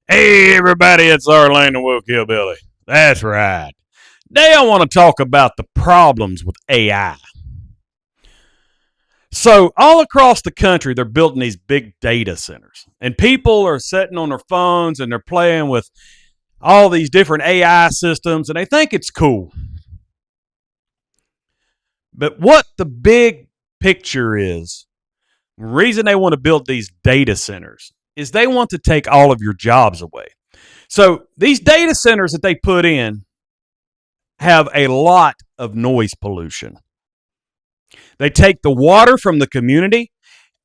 Hey, everybody, it's Arlene the Woke Hillbilly. That's right. Today, I want to talk about the problems with AI. So, all across the country, they're building these big data centers, and people are sitting on their phones and they're playing with all these different AI systems, and they think it's cool. But what the big picture is, the reason they want to build these data centers is they want to take all of your jobs away. So, these data centers that they put in have a lot of noise pollution. They take the water from the community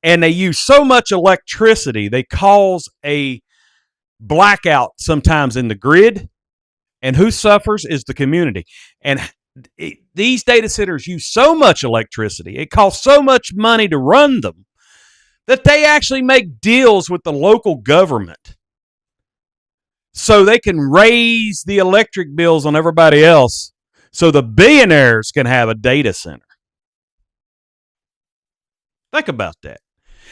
and they use so much electricity, they cause a blackout sometimes in the grid. And who suffers is the community. And these data centers use so much electricity, it costs so much money to run them, that they actually make deals with the local government so they can raise the electric bills on everybody else so the billionaires can have a data center. Think about that.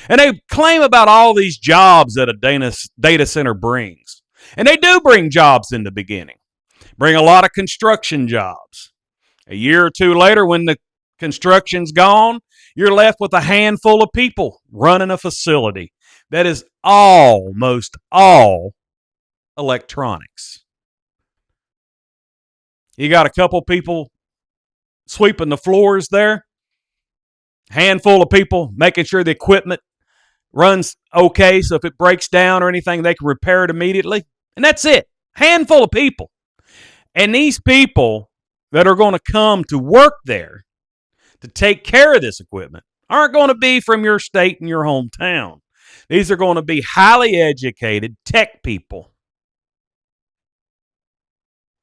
And they claim about all these jobs that a data center brings. And they do bring jobs in the beginning, bring a lot of construction jobs. A year or two later, when the construction's gone, you're left with a handful of people running a facility that is almost all electronics. You got a couple people sweeping the floors there, handful of people making sure the equipment runs okay, so if it breaks down or anything, they can repair it immediately. And that's it. Handful of people. And these people that are going to come to work there to take care of this equipment aren't going to be from your state and your hometown. These are going to be highly educated tech people.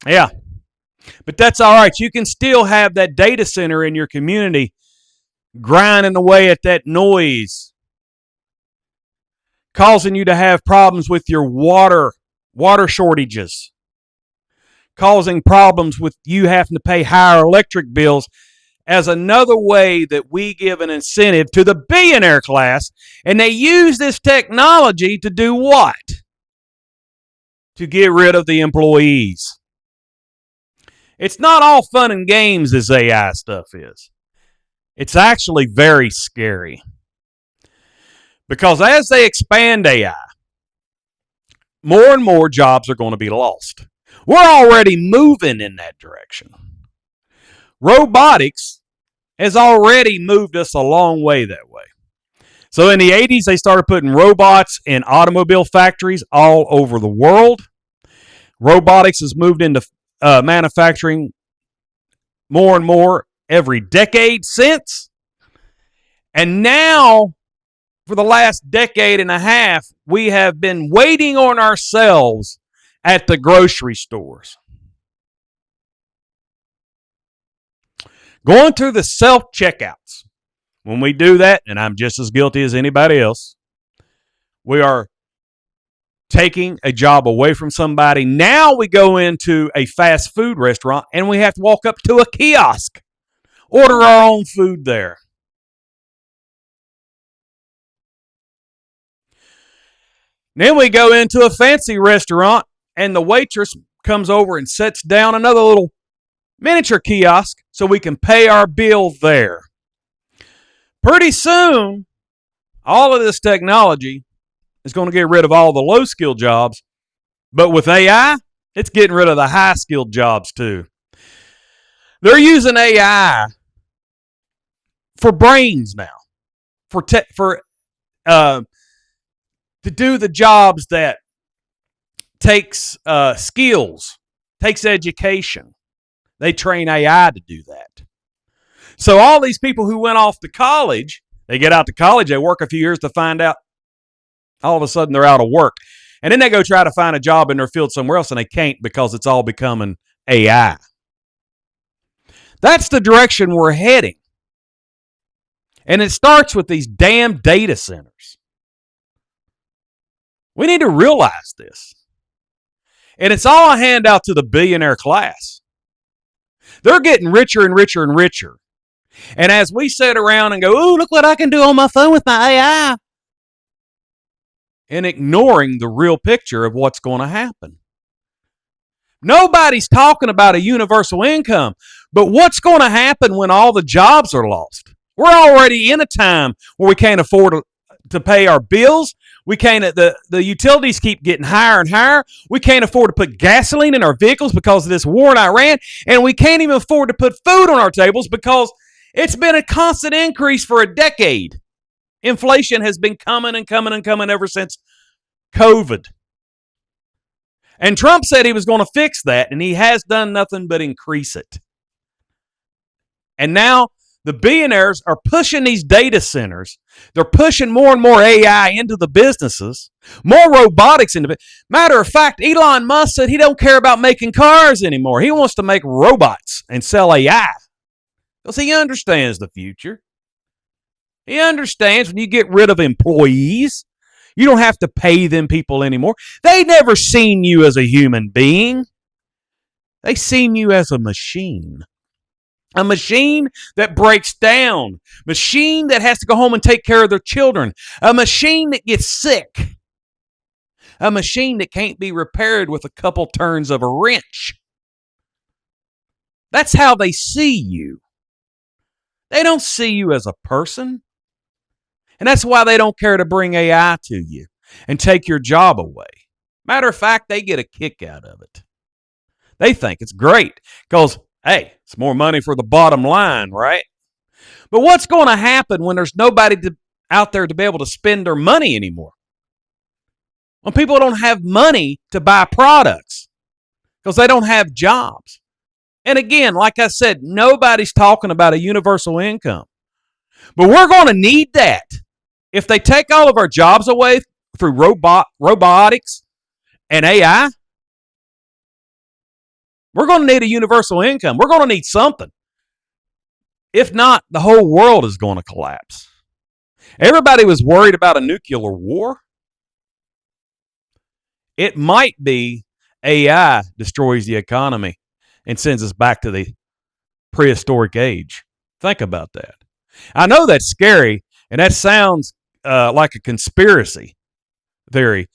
Yeah. But that's all right. You can still have that data center in your community grinding away at that noise, causing you to have problems with your water shortages, causing problems with you having to pay higher electric bills, as another way that we give an incentive to the billionaire class. And they use this technology to do what? To get rid of the employees. It's not all fun and games as AI stuff is. It's actually very scary. Because as they expand AI, more and more jobs are going to be lost. We're already moving in that direction. Robotics has already moved us a long way that way. So in the 80s, they started putting robots in automobile factories all over the world. Robotics has moved into manufacturing more and more every decade since. And now, for the last decade and a half, we have been waiting on ourselves at the grocery stores. Going through the self-checkouts. When we do that, and I'm just as guilty as anybody else, we are taking a job away from somebody. Now we go into a fast food restaurant and we have to walk up to a kiosk, order our own food there. Then we go into a fancy restaurant and the waitress comes over and sets down another little miniature kiosk so we can pay our bill there. Pretty soon, all of this technology is going to get rid of all the low-skilled jobs, but with AI, it's getting rid of the high-skilled jobs too. They're using AI for brains now, to do the jobs that takes skills, takes education. They train AI to do that. So all these people who went off to college, they get out to college, they work a few years to find out all of a sudden they're out of work. And then they go try to find a job in their field somewhere else and they can't because it's all becoming AI. That's the direction we're heading. And it starts with these damn data centers. We need to realize this. And it's all a handout to the billionaire class. They're getting richer and richer and richer. And as we sit around and go, oh, look what I can do on my phone with my AI, and ignoring the real picture of what's going to happen. Nobody's talking about a universal income, but what's going to happen when all the jobs are lost? We're already in a time where we can't afford to pay our bills. We can't. The utilities keep getting higher and higher. We can't afford to put gasoline in our vehicles because of this war in Iran, and we can't even afford to put food on our tables because it's been a constant increase for a decade. Inflation has been coming and coming and coming ever since COVID. And Trump said he was going to fix that, and he has done nothing but increase it. And now the billionaires are pushing these data centers. They're pushing more and more AI into the businesses, more robotics into it. Matter of fact, Elon Musk said he don't care about making cars anymore. He wants to make robots and sell AI because he understands the future. He understands when you get rid of employees, you don't have to pay them people anymore. They never seen you as a human being. They seen you as a machine. A machine that breaks down. Machine that has to go home and take care of their children. A machine that gets sick. A machine that can't be repaired with a couple turns of a wrench. That's how they see you. They don't see you as a person. And that's why they don't care to bring AI to you and take your job away. Matter of fact, they get a kick out of it. They think it's great because, hey, it's more money for the bottom line, right? But what's going to happen when there's nobody out there to be able to spend their money anymore? When people don't have money to buy products because they don't have jobs. And again, like I said, nobody's talking about a universal income. But we're going to need that. If they take all of our jobs away through robotics and AI, we're going to need a universal income. We're going to need something. If not, the whole world is going to collapse. Everybody was worried about a nuclear war. It might be AI destroys the economy and sends us back to the prehistoric age. Think about that. I know that's scary, and that sounds like a conspiracy theory,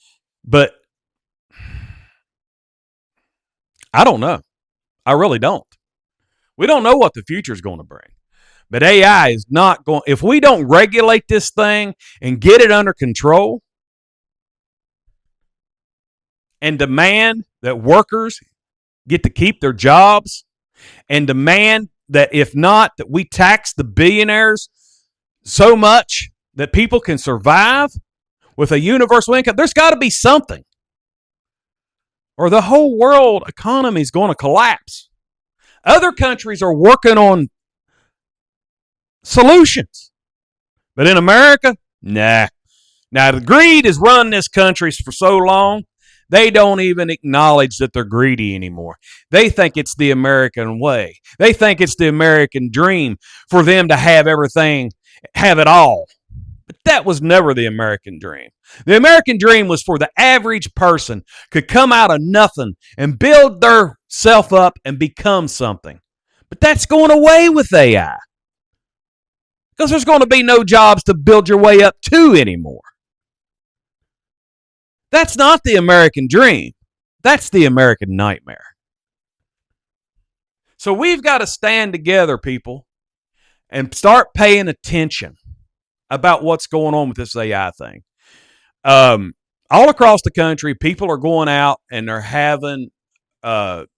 but I don't know. I really don't. We don't know what the future is going to bring. But AI is not going, if we don't regulate this thing and get it under control and demand that workers get to keep their jobs and demand that if not, that we tax the billionaires so much that people can survive with a universal income, there's got to be something. Or the whole world economy is going to collapse. Other countries are working on solutions. But in America, nah. Now, the greed has run this country for so long, they don't even acknowledge that they're greedy anymore. They think it's the American way. They think it's the American dream for them to have everything, have it all. But that was never the American dream. The American dream was for the average person could come out of nothing and build their self up and become something. But that's going away with AI. Because there's going to be no jobs to build your way up to anymore. That's not the American dream. That's the American nightmare. So we've got to stand together, people, and start paying attention about what's going on with this AI thing. All across the country, people are going out and they're having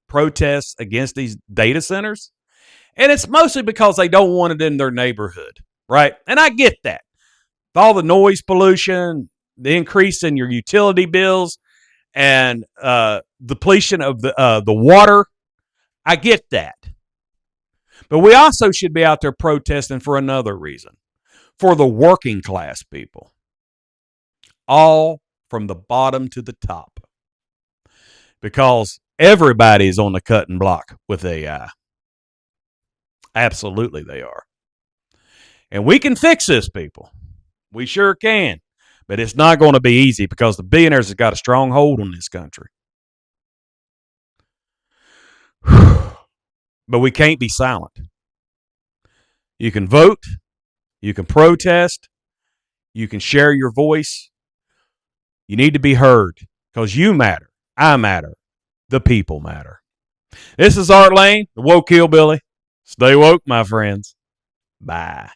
protests against these data centers. And it's mostly because they don't want it in their neighborhood, right? And I get that. With all the noise pollution, the increase in your utility bills, and depletion of the water, I get that. But we also should be out there protesting for another reason. For the working class people. All from the bottom to the top. Because everybody's on the cutting block with AI. Absolutely they are. And we can fix this, people. We sure can. But it's not going to be easy because the billionaires have got a strong hold on this country. But we can't be silent. You can vote. You can protest. You can share your voice. You need to be heard because you matter. I matter. The people matter. This is Art Lane, the woke hillbilly. Stay woke, my friends. Bye.